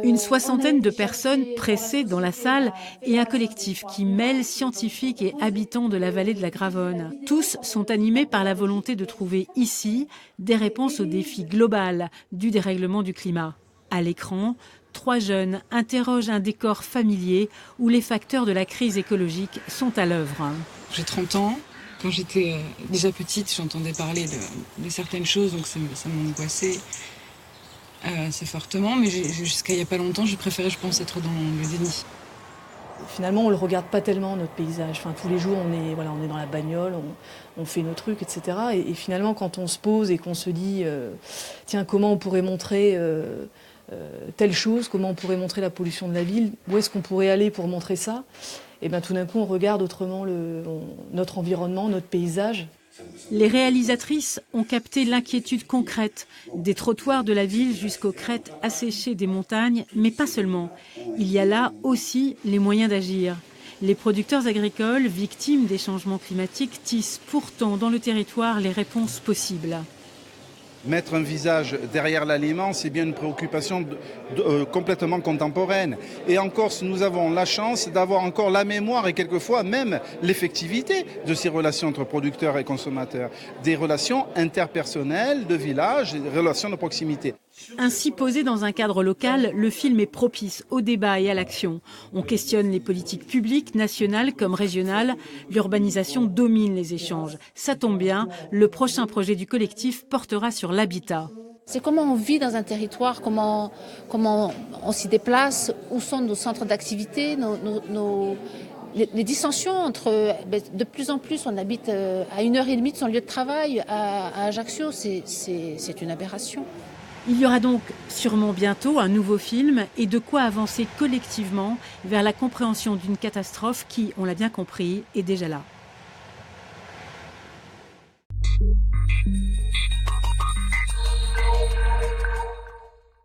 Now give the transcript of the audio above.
Une soixantaine de personnes pressées dans la salle et un collectif qui mêle scientifiques et habitants de la vallée de la Gravonne. Tous sont animés par la volonté de trouver ici des réponses au défi global du dérèglement du climat. À l'écran, 3 jeunes interrogent un décor familier où les facteurs de la crise écologique sont à l'œuvre. J'ai 30 ans. Quand j'étais déjà petite, j'entendais parler de certaines choses, donc ça m'angoissait assez fortement. Mais jusqu'à il n'y a pas longtemps, j'ai préféré, je pense, être dans le déni. Finalement, on ne le regarde pas tellement, notre paysage. Enfin, tous les jours, on est dans la bagnole, on fait nos trucs, etc. Et finalement, quand on se pose et qu'on se dit tiens, comment on pourrait montrer telle chose, comment on pourrait montrer la pollution de la ville, où est-ce qu'on pourrait aller pour montrer ça? Et bien tout d'un coup, on regarde autrement notre environnement, notre paysage. Les réalisatrices ont capté l'inquiétude concrète des trottoirs de la ville jusqu'aux crêtes asséchées des montagnes, mais pas seulement. Il y a là aussi les moyens d'agir. Les producteurs agricoles, victimes des changements climatiques, tissent pourtant dans le territoire les réponses possibles. Mettre un visage derrière l'aliment, c'est bien une préoccupation complètement contemporaine. Et en Corse, nous avons la chance d'avoir encore la mémoire et quelquefois même l'effectivité de ces relations entre producteurs et consommateurs. Des relations interpersonnelles, de village, des relations de proximité. Ainsi posé dans un cadre local, le film est propice au débat et à l'action. On questionne les politiques publiques, nationales comme régionales. L'urbanisation domine les échanges. Ça tombe bien, le prochain projet du collectif portera sur l'habitat. C'est comment on vit dans un territoire, comment on s'y déplace, où sont nos centres d'activité, les dissensions entre... De plus en plus, on habite à 1h30 de son lieu de travail, à Ajaccio, c'est une aberration. Il y aura donc sûrement bientôt un nouveau film et de quoi avancer collectivement vers la compréhension d'une catastrophe qui, on l'a bien compris, est déjà là.